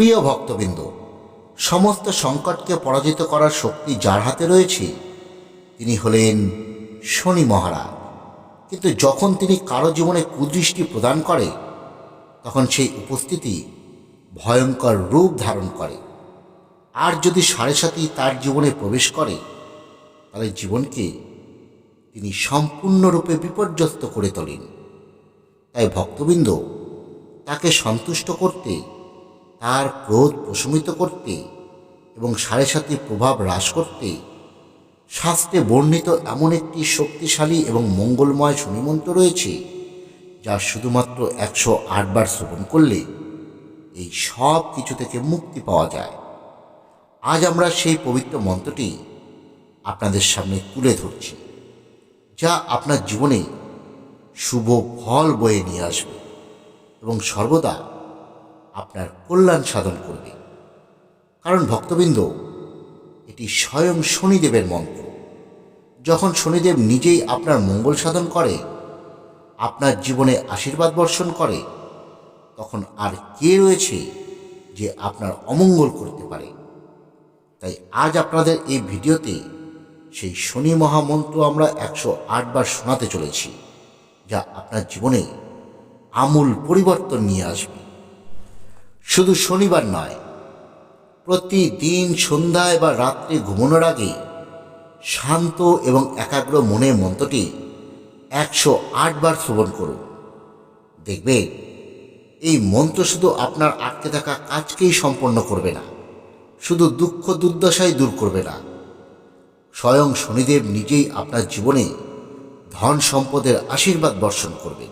প্রিয় ভক্তবৃন্দ, সমস্ত সংকটকে পরাজিত করার শক্তি যার হাতে রয়েছে তিনি হলেন শনি মহারাজ। কিন্তু যখন তিনি কারো জীবনে কুদৃষ্টি প্রদান করে তখন সেই উপস্থিতি ভয়ঙ্কর রূপ ধারণ করে। আর যদি সাড়ে সাথী তার জীবনে প্রবেশ করে তাহলে জীবনকে তিনি সম্পূর্ণরূপে বিপর্যস্ত করে তোলেন। তাই ভক্তবৃন্দ, তাকে সন্তুষ্ট করতে, তার ক্রোধ প্রশমিত করতে এবং সাড়ে সাতির প্রভাব হ্রাস করতে শাস্ত্রে বর্ণিত এমন একটি শক্তিশালী এবং মঙ্গলময় শনিমন্ত্র রয়েছে, যা শুধুমাত্র 108 বার শ্রবণ করলে এই সব কিছু থেকে মুক্তি পাওয়া যায়। আজ আমরা সেই পবিত্র মন্ত্রটি আপনাদের সামনে তুলে ধরছি, যা আপনার জীবনে শুভ ফল বয়ে নিয়ে আসবে এবং সর্বদা আপনার কল্যাণ সাধন করবে। কারণ ভক্তবৃন্দ, এটি স্বয়ং শনিদেবের মন্ত্র। যখন শনিদেব নিজেই আপনার মঙ্গল সাধন করে, আপনার জীবনে আশীর্বাদ বর্ষণ করে, তখন আর কে রয়েছে যে আপনার অমঙ্গল করতে পারে। তাই আজ আপনাদের এই ভিডিওতে সেই শনি মহামন্ত্র আমরা 108 বার শোনাতে চলেছি, যা আপনার জীবনে আমূল পরিবর্তন নিয়ে আসবে। শুধু শনিবার নয়, প্রতিদিন সন্ধ্যায় বা রাত্রে ঘুমানোর আগে শান্ত এবং একাগ্র মনে মন্ত্রটি 108 বার শ্রবণ করুন। দেখবেন এই মন্ত্র শুধু আপনার আটকে থাকা কাজকেই সম্পন্ন করবে না, শুধু দুঃখ দুর্দশাই দূর করবে না, স্বয়ং শনিদেব নিজেই আপনার জীবনে ধন সম্পদের আশীর্বাদ বর্ষণ করবে।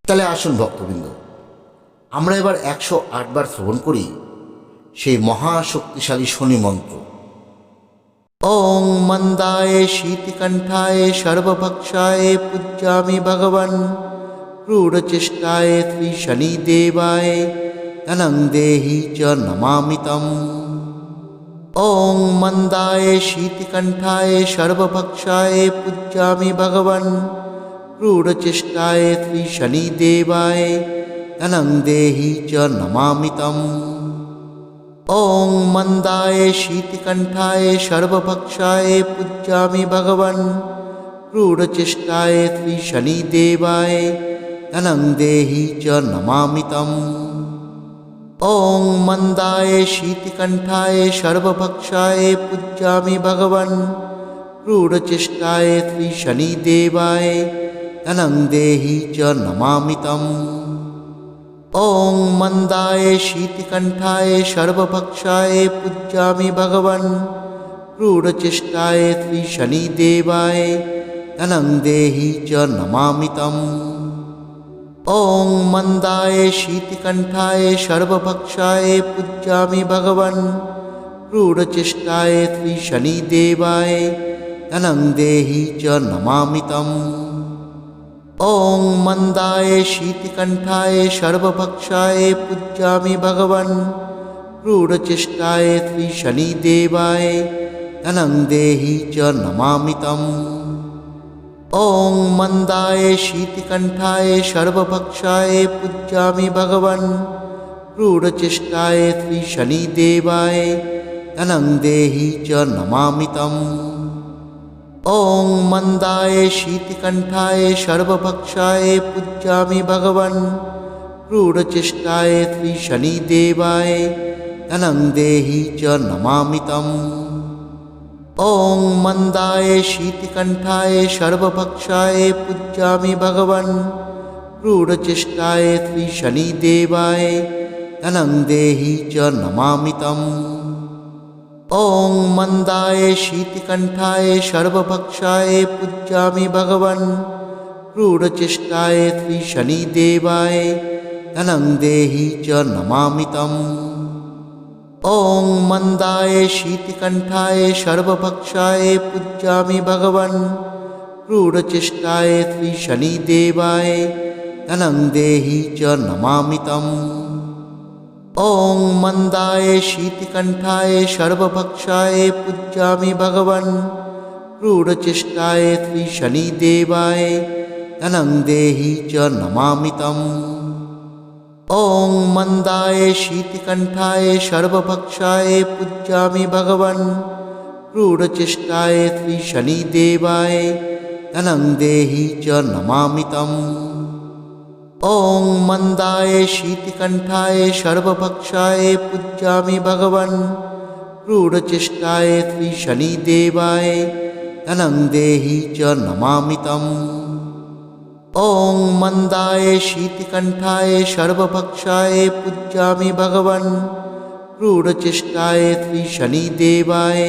তাহলে আসুন ভক্তবৃন্দ, আমরা এবার 108 বার শ্রবণ করি সেই মহাশক্তিশালী শনি মন্ত্র। ওং মন্দায় শীতকণ্ঠায় সর্বভক্ষায় পূজ্যামি ভগবান ক্রূরচেষ্টায় শ্রী শনিদেবায় ধনং দেহি চ নমামি তম। ওং মন্দায় শীতকণ্ঠায় সর্বভক্ষায় পূজ্যামি ভগবান ক্রূরচেষ্টায় শ্রী শনিদেবায় ধনং দেহি চ নমামি তম। ওং মন্দায় শীতকণ্ঠায় সর্বভক্ষায় পূজ্যামি ভগবান ক্রূরচেষ্টায় শ্রী শনিদেবায় ধনং দেহি চ নমামি তম। ওং মন্দায় শীতকণ্ঠায় সর্বভক্ষায় পূজ্যামি ভগবান ক্রূরচেষ্টায় শ্রী শনিদেবায় ধনং দেহি চ নমামি তম। ওং মন্দায় শীতকণ্ঠায় সর্বভক্ষায় পূজ্যামি ভগবান ক্রূরচেষ্টায় শ্রী শনিদেবায় ধনং দেহি চ নমামি তম। ওং মন্দায় শীতকণ্ঠায় সর্বভক্ষায় পূজ্যামি ভগবান ক্রূরচেষ্টায় শ্রী শনিদেবায় ধনং দেহি চ নমামি তম। ওং মন্দায় শীতকণ্ঠায় সর্বভক্ষায় পূজ্যামি ভগবান ক্রূরচেষ্টায় শ্রী শনিদেবায় ধনং দেহি চ নমামি তম। ওং মন্দায় শীতকণ্ঠায় সর্বভক্ষায় পূজ্যামি ভগবান ক্রূরচেষ্টায় শ্রী শনিদেবায় ধনং দেহি চ নমামি তম। ওং মন্দায় শীতকণ্ঠায় সর্বভক্ষায় পূজ্যামি ভগবান ক্রূরচেষ্টায় শ্রী শনিদেবায় ধনং দেহি চ নমামি তম। ওং মন্দায় শীতকণ্ঠায় সর্বভক্ষায় পূজ্যামি ভগবান ক্রূরচেষ্টায় শ্রী শনিদেবায় ধনং দেহি চ নমামি তম। ওং মন্দায় শীতকণ্ঠায় সর্বভক্ষায় পূজ্যামি ভগবান ক্রূরচেষ্টায় শ্রী শনিদেবায় ধনং দেহি চ নমামি তম। ওং মন্দায় শীতকণ্ঠায় সর্বভক্ষায় পূজ্যামি ভগবান ক্রূরচেষ্টায় শ্রী শনিদেবায় ধনং দেহি চ নমামি তম। ওং মন্দায় শীতকণ্ঠায় সর্বভক্ষায় পূজ্যামি ভগবান ক্রূরচেষ্টায় শ্রী শনিদেবায় ধনং দেহি চ নমামি তম। ॐ मन्दाय शीतकण्ठाय सर्वभक्षाय पूज्यामि भगवन् क्रूरचेष्टाय श्रीशनिदेवाय धनं देहि च नमामि तम्। ॐ मन्दाय शीतकण्ठाय सर्वभक्षाय पूज्यामि भगवन् क्रूरचेष्टाय श्रीशनिदेवाय धनं देहि च नमामि तम्। ॐ मन्दाय शीतकण्ठाय सर्वभक्षाय पूज्यामि भगवन् क्रूरचेष्टाय श्रीशनिदेवाय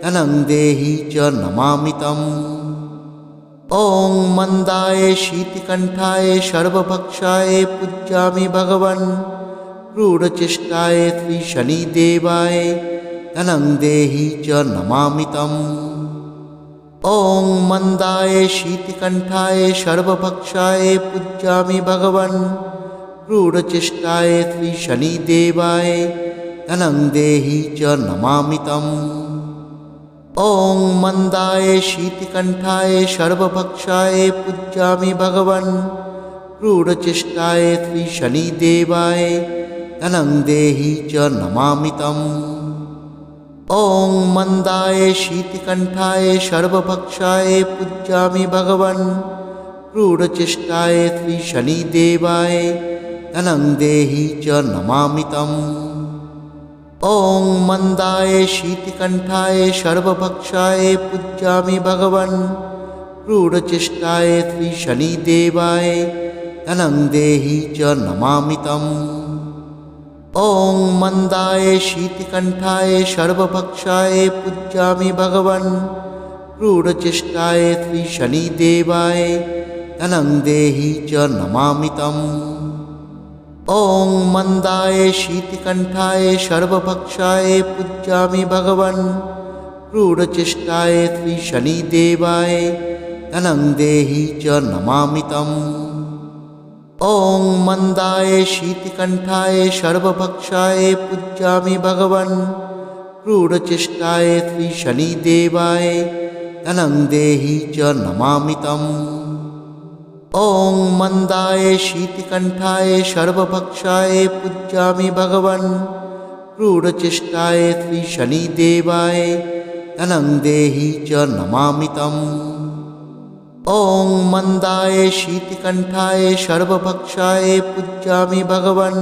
धनं देहि च नमामि तम्। ॐ मन्दाय शीतकण्ठाय सर्वभक्षाय पूज्यामि भगवन् क्रूरचेष्टाय श्रीशनिदेवाय धनं देहि च नमामि तम्। ॐ मन्दाय शीतकण्ठाय सर्वभक्षाय पूज्यामि भगवन् क्रूरचेष्टाय श्रीशनिदेवाय धनं देहि च नमामि तम्। ॐ मन्दाय शीतकण्ठाय सर्वभक्षाय पूज्यामि भगवन् क्रूरचेष्टाय श्रीशनिदेवाय धनं देहि च नमामि तम्। ॐ मन्दाय शीतकण्ठाय सर्वभक्षाय पूज्यामि भगवन् क्रूरचेष्टाय श्रीशनिदेवाय धनं देहि च नमामि तम्। ॐ मन्दाय शीतकण्ठाय सर्वभक्षाय पूज्यामि भगवन् क्रूरचेष्टाय श्रीशनिदेवाय धनं देहि च नमामि तम्। ॐ मन्दाय शीतकण्ठाय सर्वभक्षाय पूज्यामि भगवन् क्रूरचेष्टाय श्रीशनिदेवाय धनं देहि च नमामि तम्। ॐ मन्दाय शीतकण्ठाय सर्वभक्षाय पूज्यामि भगवन् क्रूरचेष्टाय श्रीशनिदेवाय धनं देहि च नमामि तम्। ॐ मन्दाय शीतकण्ठाय सर्वभक्षाय पूज्यामि भगवन् क्रूरचेष्टाय श्रीशनिदेवाय धनं देहि च नमामि तम्। ॐ मन्दाय शीतकण्ठाय सर्वभक्षाय पूज्यामि भगवन् क्रूरचेष्टाय श्रीशनिदेवाय धनं देहि च नमामि तम्। ॐ मन्दाय शीतकण्ठाय सर्वभक्षाय पूज्यामि भगवन्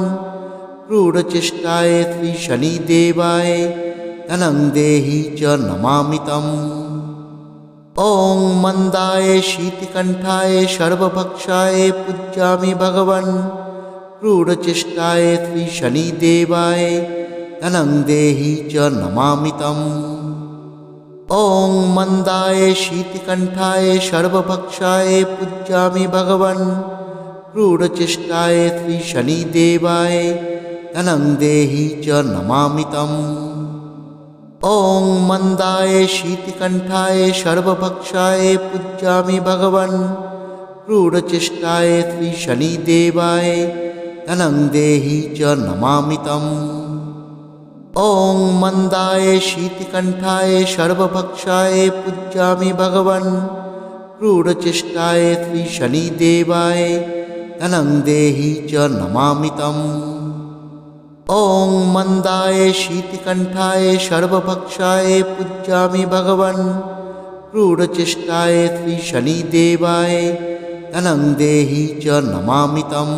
क्रूरचेष्टाय श्रीशनिदेवाय धनं देहि च नमामि तम्। ॐ मन्दाय शीतकण्ठाय सर्वभक्षाय पूज्यामि भगवन् क्रूरचेष्टाय श्रीशनिदेवाय धनं देहि च नमामि तम्। ॐ मन्दाय शीतकण्ठाय सर्वभक्षाय पूज्यामि भगवन् क्रूरचेष्टाय श्रीशनिदेवाय धनं देहि च नमामि तम्। ॐ मन्दाय शीतकण्ठाय सर्वभक्षाय पूज्यामि भगवन् क्रूरचेष्टाय श्रीशनिदेवाय धनं देहि च नमामि तम्। ॐ मन्दाय शीतकण्ठाय सर्वभक्षाय पूज्यामि भगवन् क्रूरचेष्टाय श्रीशनिदेवाय धनं देहि च नमामि तम्। ॐ मन्दाय शीतकण्ठाय सर्वभक्षाय पूज्यामि भगवन् क्रूरचेष्टाय श्रीशनिदेवाय धनं देहि च नमामि तम्।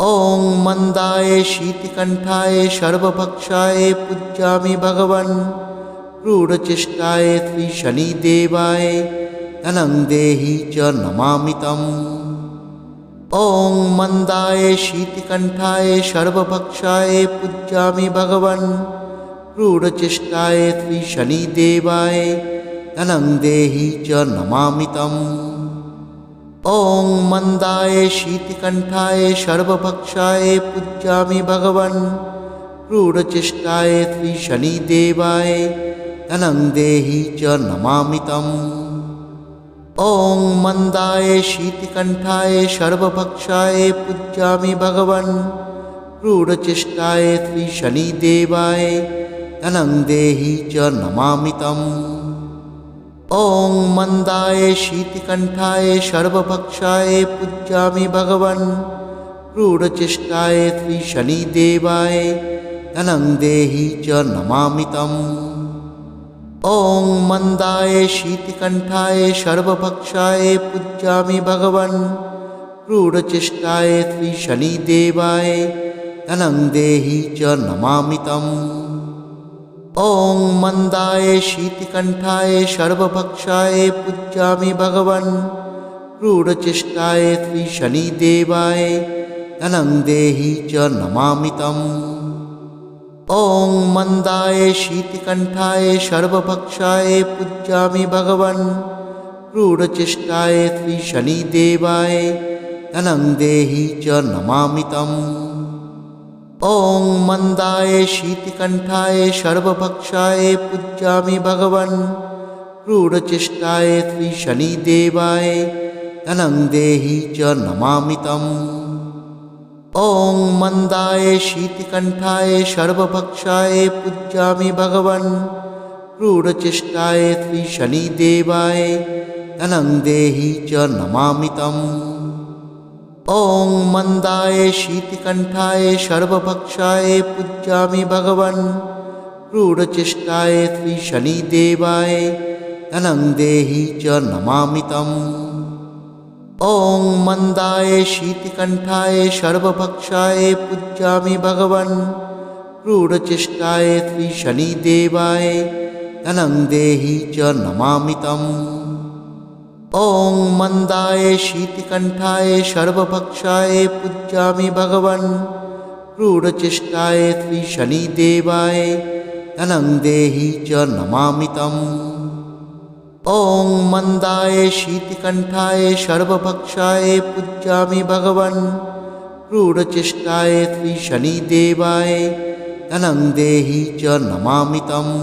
ॐ मन्दाय शीतकण्ठाय सर्वभक्षाय पूज्यामि भगवन् क्रूरचेष्टाय श्रीशनिदेवाय धनं देहि च नमामि तम्। ॐ मन्दाय शीतकण्ठाय सर्वभक्षाय पूज्यामि भगवन् क्रूरचेष्टाय श्रीशनिदेवाय धनं देहि च नमामि तम्। ॐ मन्दाय शीतकण्ठाय सर्वभक्षाय पूज्यामि भगवन् क्रूरचेष्टाय श्रीशनिदेवाय धनं देहि च नमामि तम्। ॐ मन्दाय शीतकण्ठाय सर्वभक्षाय पूज्यामि भगवन् क्रूरचेष्टाय श्रीशनिदेवाय धनं देहि च नमामि तम्। ॐ मन्दाय शीतकण्ठाय सर्वभक्षाय पूज्यामि भगवन् क्रूरचेष्टाय श्रीशनिदेवाय धनं देहि च नमामि तम्। ॐ मन्दाय शीतकण्ठाय सर्वभक्षाय पूज्यामि भगवन्। क्रूरचेष्टाय श्रीशनिदेवाय धनं देहि च नमामि तम्। ॐ मन्दाय शीतकण्ठाय सर्वभक्षाय पूज्यामि भगवन्। क्रूरचेष्टाय श्रीशनिदेवाय धनं देहि च नमामि तम्। ॐ मन्दाय शीतकण्ठाय सर्वभक्षाय पूज्यामि भगवन्। क्रूरचेष्टाय श्रीशनिदेवाय धनं देहि च नमामि तम्। ॐ मन्दाय शीतकण्ठाय सर्वभक्षाय पूज्यामि भगवन्। क्रूरचेष्टाय श्रीशनिदेवाय धनं देहि च नमामि तम्। ॐ मन्दाय शीतकण्ठाय सर्वभक्षाय पूज्यामि भगवन्। क्रूरचेष्टाय श्रीशनिदेवाय धनं देहि च नमामि तम्। ॐ मन्दाय शीतकण्ठाय सर्वभक्षाय पूज्यामि भगवन्। क्रूरचेष्टाय श्रीशनिदेवाय धनं देहि च नमामि तम्। ॐ मन्दाय शीतकण्ठाय सर्वभक्षाय पूज्यामि भगवन्। क्रूरचेष्टाय श्रीशनिदेवाय धनं देहि च नमामि तम्। ॐ मन्दाय शीतकण्ठाय सर्वभक्षाय पूज्यामि भगवन्। क्रूरचेष्टाय श्रीशनिदेवाय धनं देहि च नमामि तम्। ॐ मन्दाय शीतकण्ठाय सर्वभक्षाय पूज्यामि भगवन्। क्रूरचेष्टाय श्रीशनिदेवाय धनं देहि च नमामि तम्।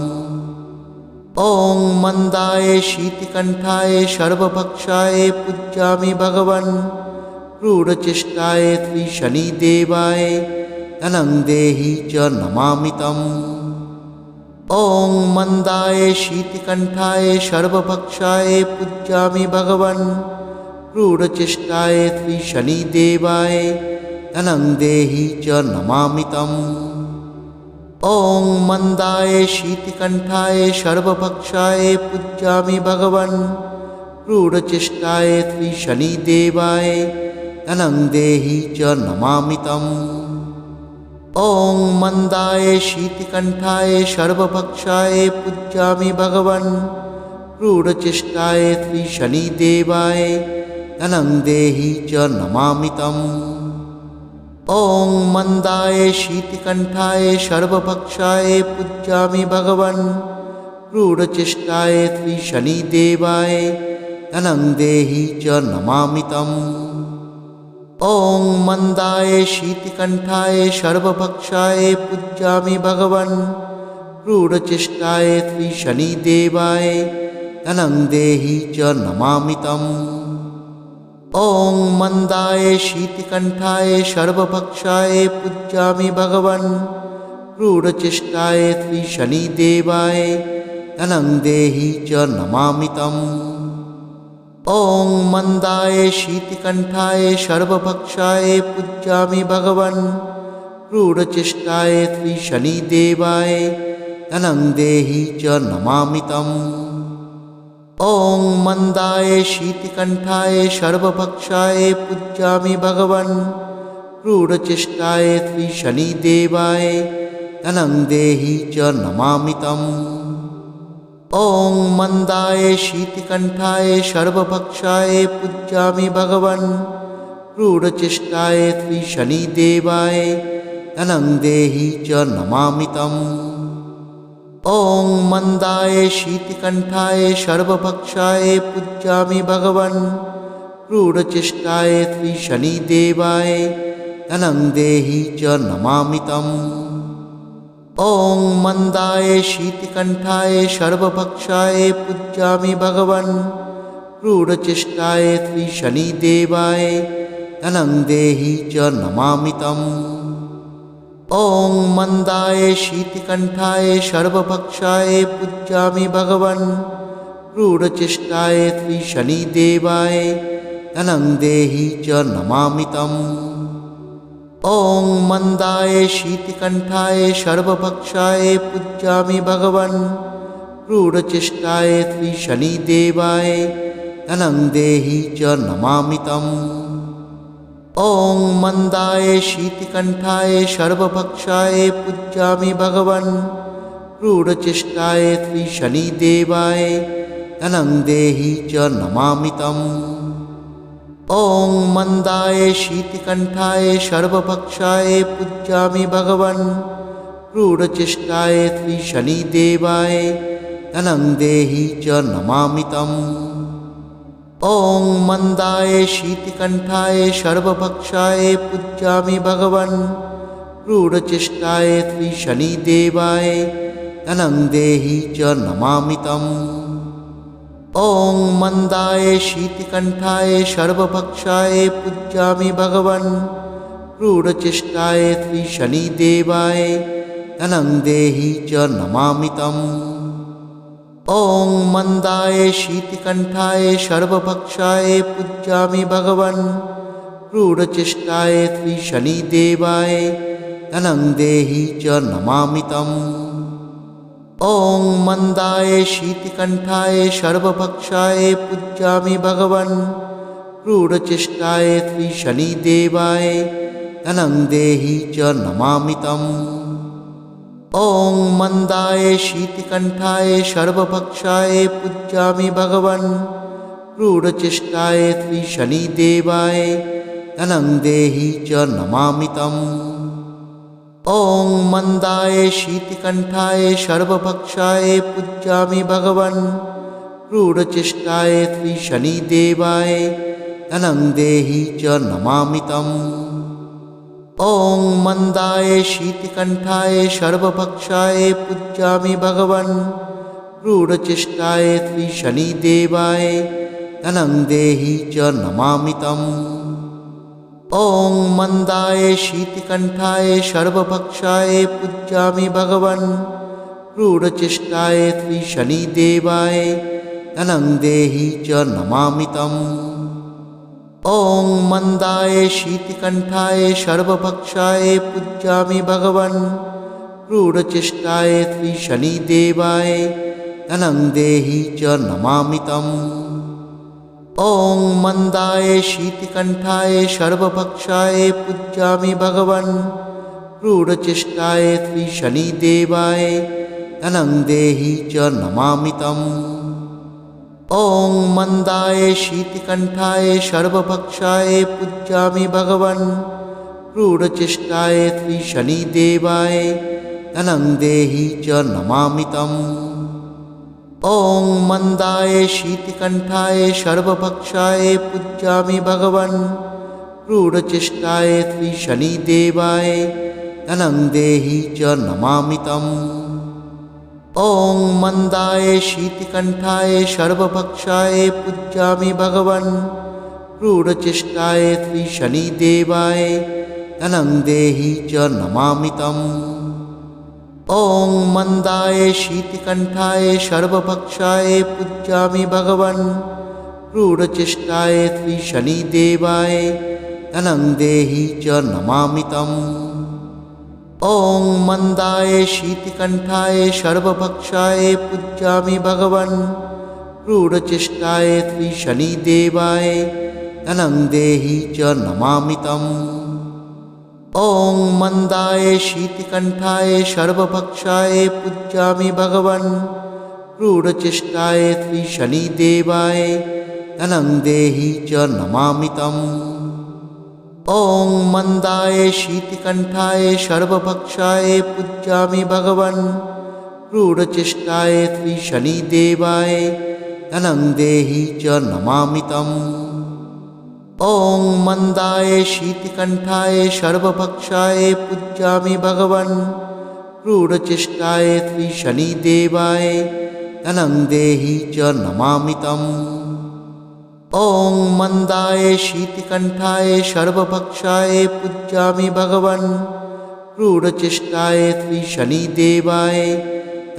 ॐ मन्दाय शीतकण्ठाय सर्वभक्षाय पूज्यामि भगवन्। क्रूरचेष्टाय श्रीशनिदेवाय धनं देहि च नमामि तम्। ॐ मन्दाय शीतकण्ठाय सर्वभक्षाय पूज्यामि भगवन्। क्रूरचेष्टाय श्रीशनिदेवाय धनं देहि च नमामि तम्। ॐ मन्दाय शीतकण्ठाय सर्वभक्षाय पूज्यामि भगवन्। क्रूरचेष्टाय श्रीशनिदेवाय धनं देहि च नमामि तम्। ॐ मन्दाय शीतकण्ठाय सर्वभक्षाय पूज्यामि भगवन्। क्रूरचेष्टाय श्रीशनिदेवाय धनं देहि च नमामि तम्। ॐ मन्दाय शीतकण्ठाय सर्वभक्षाय पूज्यामि भगवन्। क्रूरचेष्टाय श्रीशनिदेवाय धनं देहि च नमामि तम्। ॐ मन्दाय शीतकण्ठाय सर्वभक्षाय पूज्यामि भगवन्। क्रूरचेष्टाय श्रीशनिदेवाय धनं देहि च नमामि तम्। ॐ मन्दाय शीतकण्ठाय सर्वभक्षाय पूज्यामि भगवन्। क्रूरचेष्टाय श्रीशनिदेवाय धनं देहि च नमामि तम्। ॐ मन्दाय शीतकण्ठाय सर्वभक्षाय पूज्यामि भगवन्। क्रूरचेष्टाय श्रीशनिदेवाय धनं देहि च नमामि तम्। ॐ मन्दाय शीतकण्ठाय सर्वभक्षाय पूज्यामि भगवन्। क्रूरचेष्टाय श्रीशनिदेवाय धनं देहि च नमामि तम्। ॐ मन्दाय शीतकण्ठाय सर्वभक्षाय पूज्यामि भगवन्। क्रूरचेष्टाय श्रीशनिदेवाय धनं देहि च नमामि तम्। ॐ मन्दाय शीतकण्ठाय सर्वभक्षाय पूज्यामि भगवन्। क्रूरचेष्टाय श्रीशनिदेवाय धनं देहि च नमामि तम्। ॐ मन्दाय शीतकण्ठाय सर्वभक्षाय पूज्यामि भगवन्। क्रूरचेष्टाय श्रीशनिदेवाय धनं देहि च नमामि तम्। ॐ मन्दाय शीतकण्ठाय सर्वभक्षाय पूज्यामि भगवन्। क्रूरचेष्टाय श्रीशनिदेवाय धनं देहि च नमामि तम्। ॐ मन्दाय शीतिकण्ठाय सर्वभक्षाय पूज्यामि भगवन् क्रूरचेष्टाय श्रीशनिदेवाय धनं देहि च नमामि तम्। ॐ मन्दाय शीतिकण्ठाय सर्वभक्षाय पूज्यामि भगवन् क्रूरचेष्टाय श्रीशनिदेवाय धनं देहि च नमामि तम्। ॐ मन्दाय शीतिकण्ठाय सर्वभक्षाय पूज्यामि भगवन् क्रूरचेष्टाय श्रीशनिदेवाय धनं देहि च नमामि तम्। ॐ मन्दाय शीतिकण्ठाय सर्वभक्षाय पूज्यामि भगवन् क्रूरचेष्टाय श्रीशनिदेवाय धनं देहि च नमामि तम्। ॐ मन्दाय शीतिकण्ठाय सर्वभक्षाय पूज्यामि भगवन् क्रूरचेष्टाय श्रीशनिदेवाय धनं देहि च नमामि तम्। ॐ मन्दाय शीतिकण्ठाय सर्वभक्षाय पूज्यामि भगवन् क्रूरचेष्टाय श्रीशनिदेवाय धनं देहि च नमामि तम्। ॐ मन्दाय शीतिकण्ठाय सर्वभक्षाय पूज्यामि भगवन् क्रूरचेष्टाय श्रीशनिदेवाय धनं देहि च नमामि तम्। ॐ मन्दाय शीतिकण्ठाय सर्वभक्षाय पूज्यामि भगवन् क्रूरचेष्टाय श्रीशनिदेवाय धनं देहि च नमामि तम्। ॐ मन्दाय शीतिकण्ठाय सर्वभक्षाय पूज्यामि भगवन् क्रूरचेष्टाय श्रीशनिदेवाय धनं देहि च नमामि तम्। ॐ मन्दाय शीतिकण्ठाय सर्वभक्षाय पूज्यामि भगवन् क्रूरचेष्टाय श्रीशनिदेवाय धनं देहि च नमामि तम्। ॐ मन्दाय शीतिकण्ठाय सर्वभक्षाय पूज्यामि भगवन् क्रूरचेष्टाय श्रीशनिदेवाय धनं देहि च नमामि तम्। ॐ मन्दाय शीतिकण्ठाय सर्वभक्षाय पूज्यामि भगवन् क्रूरचेष्टाय श्रीशनिदेवाय धनं देहि च नमामि तम्। ॐ मन्दाय शीतिकण्ठाय सर्वभक्षाय पूज्यामि भगवन् क्रूरचेष्टाय श्रीशनिदेवाय धनं देहि च नमामि तम्। ॐ मन्दाय शीतिकण्ठाय सर्वभक्षाय पूज्यामि भगवन् क्रूरचेष्टाय श्रीशनिदेवाय धनं देहि च नमामि तम्। ॐ मन्दाय शीतिकण्ठाय सर्वभक्षाय पूज्यामि भगवन् क्रूरचेष्टाय श्रीशनिदेवाय धनं देहि च नमामि तम्। ॐ मन्दाय शीतिकण्ठाय सर्वभक्षाय पूज्यामि भगवन् क्रूरचेष्टाय श्रीशनिदेवाय धनं देहि च नमामि तम्। ॐ मन्दाय शीतिकण्ठाय सर्वभक्षाय पूज्यामि भगवन् क्रूरचेष्टाय श्रीशनिदेवाय धनं देहि च नमामि तम्। ॐ मन्दाय शीतिकण्ठाय सर्वभक्षाय पूज्यामि भगवन् क्रूरचेष्टाय श्रीशनिदेवाय धनं देहि च नमामि तम्। ॐ मन्दाय शीतिकण्ठाय सर्वभक्षाय पूज्यामि भगवन् क्रूरचेष्टाय श्रीशनिदेवाय धनं देहि च नमामि तम्। ॐ मन्दाय शीतिकण्ठाय सर्वभक्षाय पूज्यामि भगवन् क्रूरचेष्टाय श्रीशनिदेवाय धनं देहि च नमामि तम्। ॐ मन्दाय शीतिकण्ठाय सर्वभक्षाय पूज्यामि भगवन् क्रूरचेष्टाय श्रीशनिदेवाय धनं देहि च नमामि तम्। ॐ मन्दाय शीतिकण्ठाय सर्वभक्षाय पूज्यामि भगवन् क्रूरचेष्टाय श्रीशनिदेवाय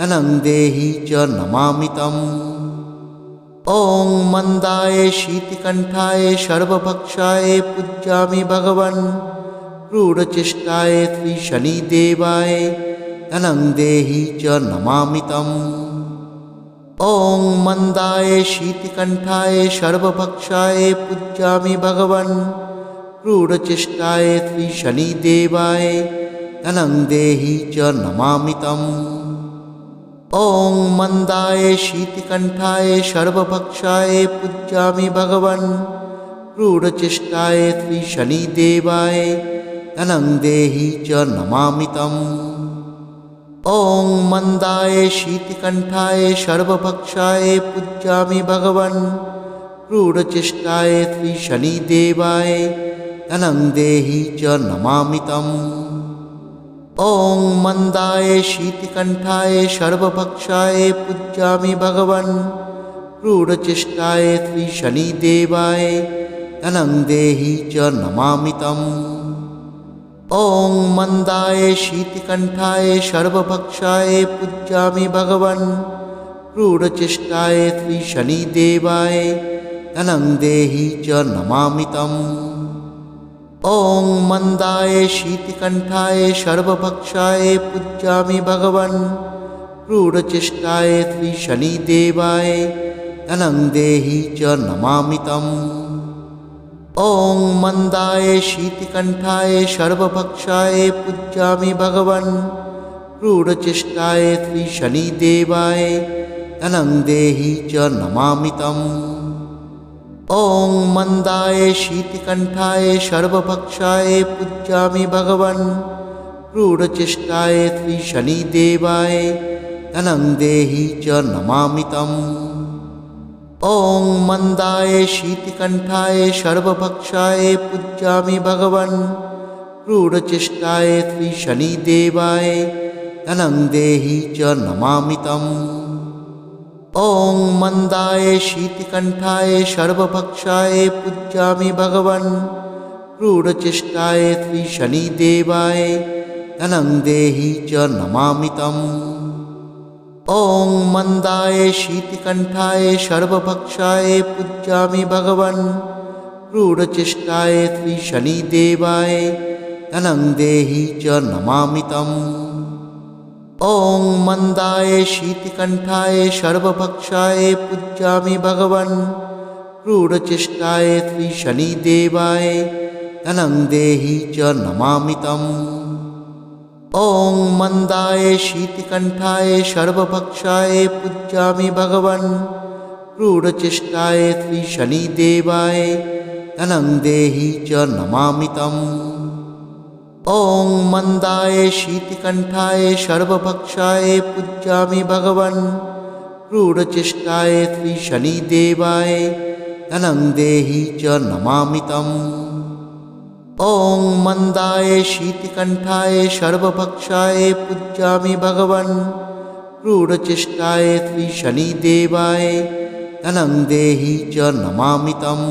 धनं देहि च नमामि तम्। ॐ मन्दाय शीतिकण्ठाय सर्वभक्षाय पूज्यामि भगवन् क्रूरचेष्टाय श्रीशनिदेवाय धनं देहि च नमामि तम्। ॐ मन्दाय शीतकण्ठाय सर्वभक्षाय पूज्यामि भगवन्। क्रूरचेष्टाय श्रीशनिदेवाय धनं देहि च नमामि तम्। ॐ मन्दाय शीतकण्ठाय सर्वभक्षाय पूज्यामि भगवन्। क्रूरचेष्टाय श्रीशनिदेवाय धनं देहि च नमामि तम्। ॐ मन्दाय शीतकण्ठाय सर्वभक्षाय पूज्यामि भगवन्। क्रूरचेष्टाय श्रीशनिदेवाय धनं देहि च नमामि तम्। ॐ मन्दाय शीतकण्ठाय सर्वभक्षाय पूज्यामि भगवन्। क्रूरचेष्टाय श्रीशनिदेवाय धनं देहि च नमामि तम्। ॐ मन्दाय शीतकण्ठाय सर्वभक्षाय पूज्यामि भगवन्। क्रूरचेष्टाय श्रीशनिदेवाय धनं देहि च नमामि तम्। ॐ मन्दाय शीतकण्ठाय सर्वभक्षाय पूज्यामि भगवन्। क्रूरचेष्टाय श्रीशनिदेवाय धनं देहि च नमामि तम्। ॐ मन्दाय शीतकण्ठाय सर्वभक्षाय पूज्यामि भगवन्। क्रूरचेष्टाय श्रीशनिदेवाय धनं देहि च नमामि तम्। ॐ मन्दाय शीतकण्ठाय सर्वभक्षाय पूज्यामि भगवन्। क्रूरचेष्टाय श्रीशनिदेवाय धनं देहि च नमामि तम्। ॐ मन्दाय शीतकण्ठाय सर्वभक्षाय पूज्यामि भगवन्। क्रूरचेष्टाय श्रीशनिदेवाय धनं देहि च नमामि तम्। ॐ मन्दाय शीतकण्ठाय सर्वभक्षाय पूज्यामि भगवन्। क्रूरचेष्टाय श्रीशनिदेवाय धनं देहि च नमामि तम्। ॐ मन्दाय शीतकण्ठाय सर्वभक्षाय पूज्यामि भगवन्। क्रूरचेष्टाय श्रीशनिदेवाय धनं देहि च नमामि तम्। ॐ मन्दाय शीतकण्ठाय सर्वभक्षाय पूज्यामि भगवन्। क्रूरचेष्टाय श्रीशनिदेवाय धनं देहि च नमामि तम्। ॐ मन्दाय शीतकण्ठाय सर्वभक्षाय पूज्यामि भगवन्। क्रूरचेष्टाय श्रीशनिदेवाय धनं देहि च नमामि तम्। ॐ मन्दाय शीतकण्ठाय सर्वभक्षाय पूज्यामि भगवन्। क्रूरचेष्टाय श्रीशनिदेवाय धनं देहि च नमामि तम्। ॐ मन्दाय शीतकण्ठाय सर्वभक्षाय पूज्यामि भगवन्। क्रूरचेष्टाय श्रीशनिदेवाय धनं देहि च नमामि तम्।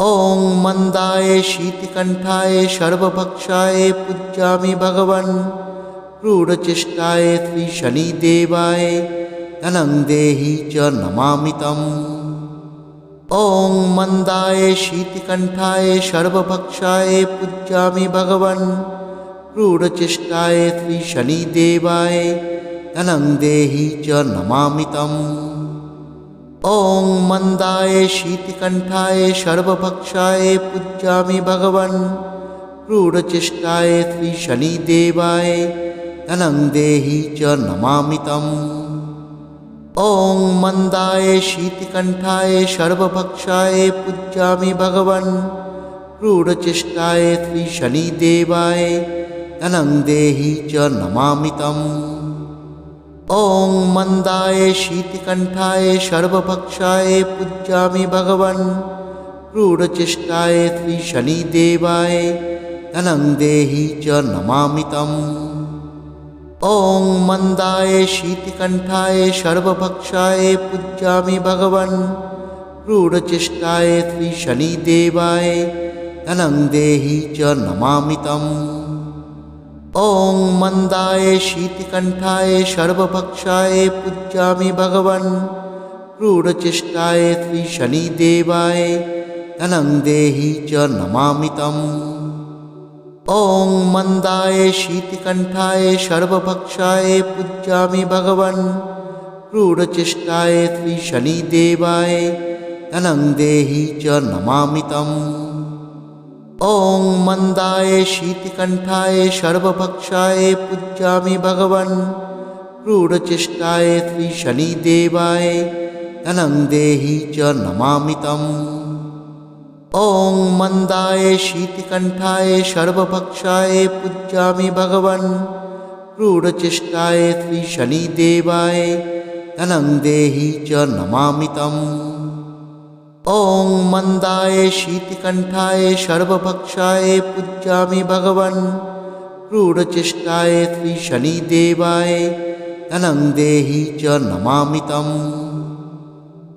ॐ मन्दाय शीतकण्ठाय सर्वभक्षाय पूज्यामि भगवन्। क्रूरचेष्टाय श्रीशनिदेवाय धनं देहि च नमामि तम्। ॐ मन्दाय शीतकण्ठाय सर्वभक्षाय पूज्यामि भगवन्। क्रूरचेष्टाय श्रीशनिदेवाय धनं देहि च नमामि तम्। ॐ मन्दाय शीतकण्ठाय सर्वभक्षाय पूज्यामि भगवन्। क्रूरचेष्टाय श्रीशनिदेवाय धनं देहि च नमामि तम्। ॐ मन्दाय शीतकण्ठाय सर्वभक्षाय पूज्यामि भगवन्। क्रूरचेष्टाय श्रीशनिदेवाय धनं देहि च नमामि तम्। ॐ मन्दाय शीतकण्ठाय सर्वभक्षाय पूज्यामि भगवन्। क्रूरचेष्टाय श्रीशनिदेवाय धनं देहि च नमामि तम्। ॐ मन्दाय शीतकण्ठाय सर्वभक्षाय पूज्यामि भगवन्। क्रूरचेष्टाय श्रीशनिदेवाय धनं देहि च नमामि तम्। ॐ मन्दाय शीतकण्ठाय सर्वभक्षाय पूज्यामि भगवन्। क्रूरचेष्टाय श्रीशनिदेवाय धनं देहि च नमामि तम्। ॐ मन्दाय शीतिकण्ठाय सर्वभक्षाय पूज्यामि भगवन् क्रूरचेष्टाय श्रीशनिदेवाय धनं देहि च नमामि तम्। ॐ मन्दाय शीतिकण्ठाय सर्वभक्षाय पूज्यामि भगवन् क्रूरचेष्टाय श्रीशनिदेवाय धनं देहि च नमामि तम्। ॐ मन्दाय शीतिकण्ठाय सर्वभक्षाय पूज्यामि भगवन् क्रूरचेष्टाय श्रीशनिदेवाय धनं देहि च नमामि तम्। ॐ मन्दाय शीतिकण्ठाय सर्वभक्षाय पूज्यामि भगवन् क्रूरचेष्टाय श्रीशनिदेवाय धनं देहि च नमामि तम्।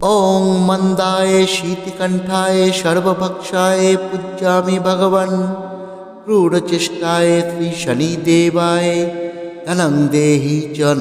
ॐ मन्दाय शीतिकण्ठाय सर्वभक्षाय पूज्यामि भगवन् क्रूरचेष्टाय श्रीशनिदेवाय धनं देहि च